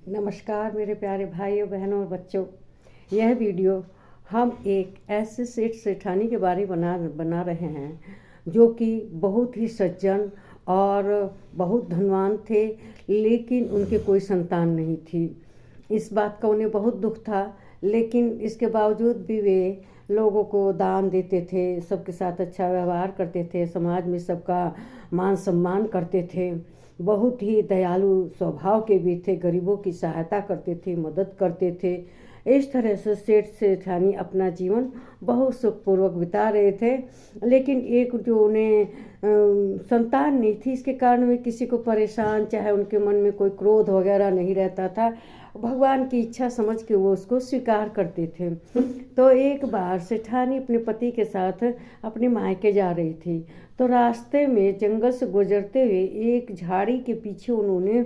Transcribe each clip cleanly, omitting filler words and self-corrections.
नमस्कार मेरे प्यारे भाइयों बहनों और बच्चों। यह वीडियो हम एक ऐसे सेठ सेठानी के बारे में बना रहे हैं जो कि बहुत ही सज्जन और बहुत धनवान थे, लेकिन उनके कोई संतान नहीं थी। इस बात का उन्हें बहुत दुख था, लेकिन इसके बावजूद भी वे लोगों को दान देते थे, सबके साथ अच्छा व्यवहार करते थे, समाज में सबका मान सम्मान करते थे। बहुत ही दयालु स्वभाव के भी थे, गरीबों की सहायता करते थे, मदद करते थे। इस तरह से सेठ सेठानी अपना जीवन बहुत सुखपूर्वक बिता रहे थे। लेकिन एक जो उन्हें संतान नहीं थी, इसके कारण वे किसी को परेशान, चाहे उनके मन में कोई क्रोध वगैरह नहीं रहता था। भगवान की इच्छा समझ के वो उसको स्वीकार करते थे। तो एक बार सेठानी अपने पति के साथ अपने मायके जा रही थी, तो रास्ते में जंगल से गुजरते हुए एक झाड़ी के पीछे उन्होंने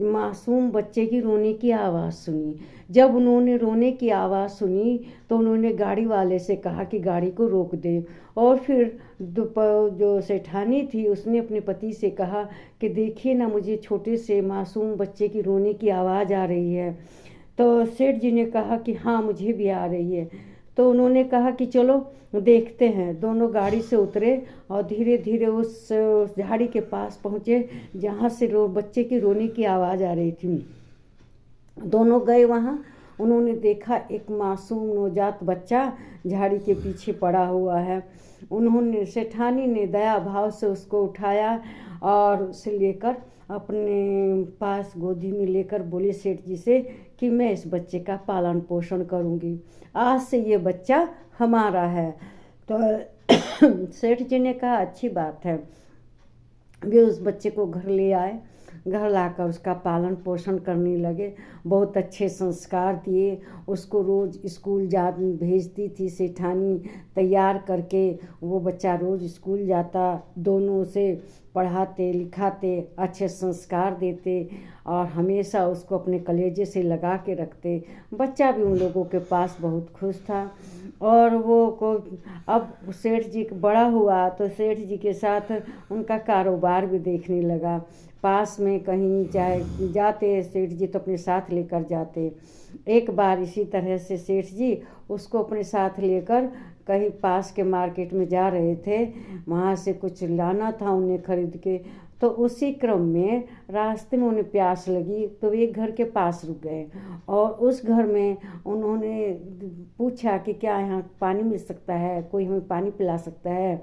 मासूम बच्चे की रोने की आवाज़ सुनी। जब उन्होंने रोने की आवाज़ सुनी तो उन्होंने गाड़ी वाले से कहा कि गाड़ी को रोक दे। और फिर जो सेठानी थी उसने अपने पति से कहा कि देखिए ना, मुझे छोटे से मासूम बच्चे की रोने की आवाज़ आ रही है। तो सेठ जी ने कहा कि हाँ, मुझे भी आ रही है। तो उन्होंने कहा कि चलो देखते हैं। दोनों गाड़ी से उतरे और धीरे धीरे उस झाड़ी के पास पहुँचे जहाँ से बच्चे की रोने की आवाज़ आ रही थी। दोनों गए वहाँ। उन्होंने देखा एक मासूम नवजात बच्चा झाड़ी के पीछे पड़ा हुआ है। उन्होंने सेठानी ने दया भाव से उसको उठाया और उसे लेकर अपने पास गोदी में लेकर बोली सेठ जी से कि मैं इस बच्चे का पालन पोषण करूँगी, आज से ये बच्चा हमारा है। तो सेठ जी ने कहा अच्छी बात है। वे उस बच्चे को घर ले आए, घर लाकर उसका पालन पोषण करने लगे, बहुत अच्छे संस्कार दिए। उसको रोज़ स्कूल भेजती थी सेठानी तैयार करके। वो बच्चा रोज़ स्कूल जाता, दोनों उसे पढ़ाते लिखाते, अच्छे संस्कार देते और हमेशा उसको अपने कलेजे से लगा के रखते। बच्चा भी उन लोगों के पास बहुत खुश था। और वो को अब सेठ जी बड़ा हुआ तो सेठ जी के साथ उनका कारोबार भी देखने लगा। पास में कहीं चाहे जाते सेठ जी तो अपने साथ लेकर जाते। एक बार इसी तरह से सेठ जी उसको अपने साथ लेकर कहीं पास के मार्केट में जा रहे थे, वहाँ से कुछ लाना था उन्हें खरीद के। तो उसी क्रम में रास्ते में उन्हें प्यास लगी तो वे एक घर के पास रुक गए और उस घर में उन्होंने पूछा कि क्या यहाँ पानी मिल सकता है, कोई हमें पानी पिला सकता है।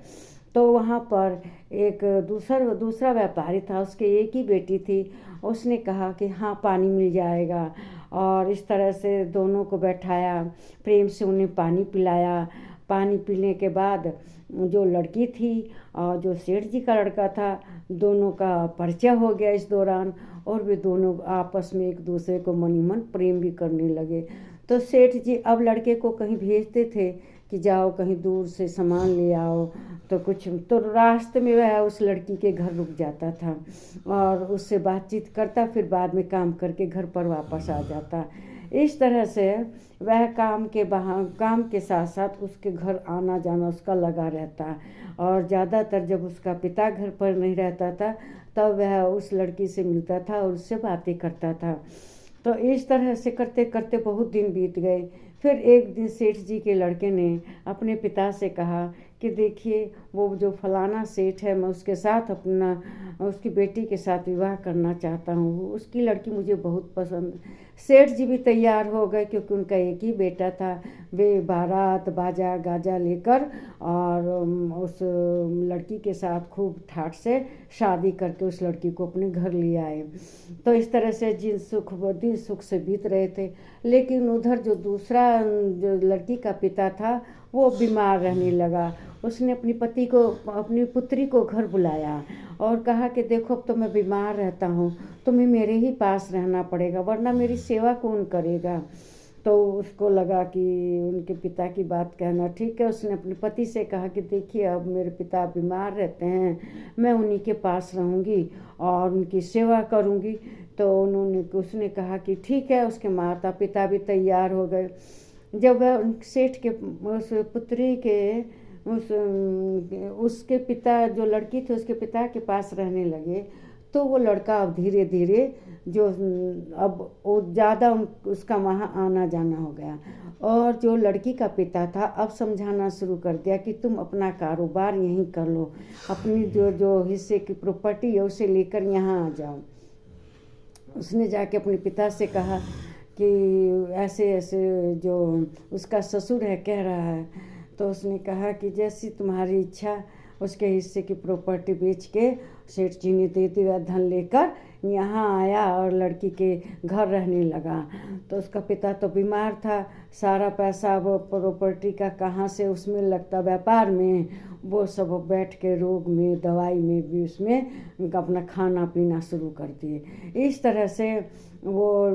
तो वहाँ पर एक दूसरा व्यापारी था, उसके एक ही बेटी थी। उसने कहा कि हाँ, पानी मिल जाएगा। और इस तरह से दोनों को बैठाया, प्रेम से उन्हें पानी पिलाया। पानी पीने के बाद जो लड़की थी और जो सेठ जी का लड़का था, दोनों का परिचय हो गया इस दौरान और वे दोनों आपस में एक दूसरे को मन ही मन प्रेम भी करने लगे। तो सेठ जी अब लड़के को कहीं भेजते थे कि जाओ कहीं दूर से सामान ले आओ, तो रास्ते में वह उस लड़की के घर रुक जाता था और उससे बातचीत करता, फिर बाद में काम करके घर पर वापस आ जाता। इस तरह से वह काम के साथ साथ उसके घर आना जाना उसका लगा रहता। और ज़्यादातर जब उसका पिता घर पर नहीं रहता था तब वह उस लड़की से मिलता था और उससे बातें करता था। तो इस तरह से करते करते बहुत दिन बीत गए। फिर एक दिन सेठ जी के लड़के ने अपने पिता से कहा कि देखिए, वो जो फलाना सेठ है, मैं उसके साथ उसकी बेटी के साथ विवाह करना चाहता हूँ, उसकी लड़की मुझे बहुत पसंद। सेठ जी भी तैयार हो गए क्योंकि उनका एक ही बेटा था। वे बारात बाजा गाजा लेकर और उस लड़की के साथ खूब ठाठ से शादी करके उस लड़की को अपने घर ले आए। तो इस तरह से दिन सुख से बीत रहे थे। लेकिन उधर जो लड़की का पिता था वो बीमार रहने लगा। उसने अपनी पुत्री को घर बुलाया और कहा कि देखो, अब तो मैं बीमार रहता हूँ, तुम्हें मेरे ही पास रहना पड़ेगा, वरना मेरी सेवा कौन करेगा। तो उसको लगा कि उनके पिता की बात कहना ठीक है। उसने अपने पति से कहा कि देखिए, अब मेरे पिता बीमार रहते हैं, मैं उन्हीं के पास रहूँगी और उनकी सेवा करूँगी। तो उसने कहा कि ठीक है। उसके माता पिता भी तैयार हो गए। जब वह सेठ के उस पुत्री के उसके पिता, जो लड़की थी उसके पिता के पास रहने लगे, तो वो लड़का अब धीरे धीरे जो अब वो ज़्यादा उसका वहाँ आना जाना हो गया। और जो लड़की का पिता था अब समझाना शुरू कर दिया कि तुम अपना कारोबार यहीं कर लो, अपनी जो जो हिस्से की प्रॉपर्टी है उसे लेकर यहाँ आ जाओ। उसने जाके अपने पिता से कहा कि ऐसे ऐसे जो उसका ससुर है कह रहा है। तो उसने कहा कि जैसी तुम्हारी इच्छा, उसके हिस्से की प्रॉपर्टी बेच के सेठ जी ने दे दिया, धन लेकर यहाँ आया और लड़की के घर रहने लगा। तो उसका पिता तो बीमार था, सारा पैसा वो प्रॉपर्टी का कहाँ से उसमें लगता, व्यापार में, वो सब बैठ के रोग में, दवाई में भी उसमें अपना खाना पीना शुरू कर दिए। इस तरह से वो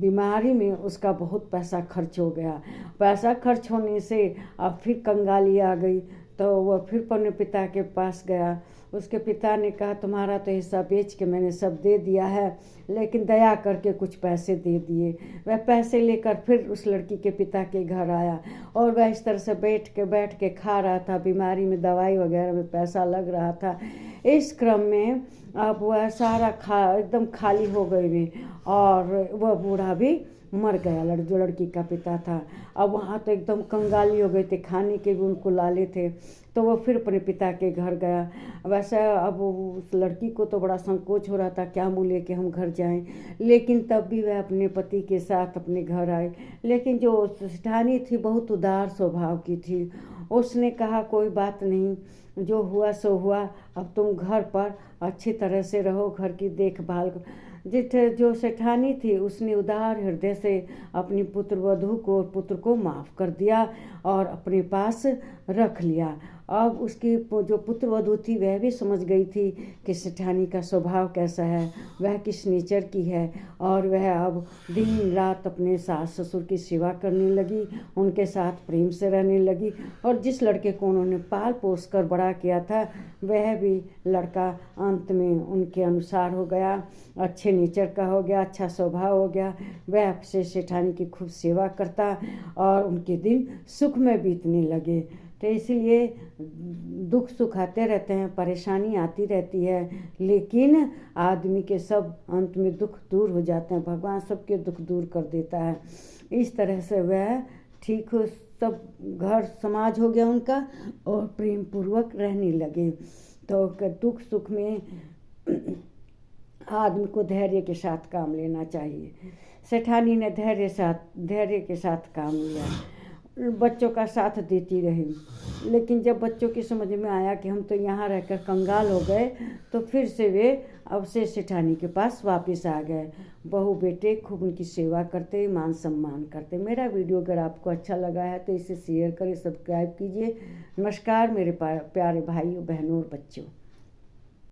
बीमारी में उसका बहुत पैसा खर्च हो गया। पैसा खर्च होने से अब फिर कंगाली आ गई, तो वह फिर अपने पिता के पास गया। उसके पिता ने कहा तुम्हारा तो हिस्सा बेच के मैंने सब दे दिया है, लेकिन दया करके कुछ पैसे दे दिए। वह पैसे लेकर फिर उस लड़की के पिता के घर आया और वह इस तरह से बैठ के खा रहा था। बीमारी में दवाई वगैरह में पैसा लग रहा था। इस क्रम में अब वह सारा एकदम खाली हो गई और वह बूढ़ा भी मर गया, जो लड़की का पिता था। अब वहाँ तो एकदम कंगाली हो गए थे, खाने के भी उनको लाले थे। तो वो फिर अपने पिता के घर गया। वैसे अब उस लड़की को तो बड़ा संकोच हो रहा था, क्या मुँह लेके हम घर जाएं, लेकिन तब भी वह अपने पति के साथ अपने घर आई। लेकिन जो सेठानी थी बहुत उदार स्वभाव की थी। उसने कहा कोई बात नहीं, जो हुआ सो हुआ, अब तुम घर पर अच्छी तरह से रहो, घर की देखभाल। जो सेठानी थी उसने उदार हृदय से अपनी पुत्रवधू को और पुत्र को माफ़ कर दिया और अपने पास रख लिया। अब उसकी जो पुत्रवधू थी वह भी समझ गई थी कि सेठानी का स्वभाव कैसा है, वह किस नेचर की है, और वह अब दिन रात अपने सास ससुर की सेवा करने लगी, उनके साथ प्रेम से रहने लगी। और जिस लड़के को उन्होंने पाल पोस कर बड़ा किया था वह भी लड़का अंत में उनके अनुसार हो गया, अच्छे नेचर का हो गया, अच्छा स्वभाव हो गया। वह आपसे सेठानी की खूब सेवा करता और उनके दिन सुख में बीतने लगे। तो इसलिए दुख सुख आते रहते हैं, परेशानी आती रहती है, लेकिन आदमी के सब अंत में दुख दूर हो जाते हैं। भगवान सबके दुख दूर कर देता है। इस तरह से वह ठीक हो, सब घर समाज हो गया उनका और प्रेम पूर्वक रहने लगे। तो दुख सुख में आदमी को धैर्य के साथ काम लेना चाहिए। सेठानी ने धैर्य के साथ काम लिया, बच्चों का साथ देती रही। लेकिन जब बच्चों की समझ में आया कि हम तो यहाँ रहकर कंगाल हो गए, तो फिर से वे अब से सेठानी के पास वापस आ गए। बहू बेटे खूब उनकी सेवा करते, मान सम्मान करते। मेरा वीडियो अगर आपको अच्छा लगा है तो इसे शेयर करें, सब्सक्राइब कीजिए। नमस्कार मेरे प्यारे भाइयों बहनों और बच्चों।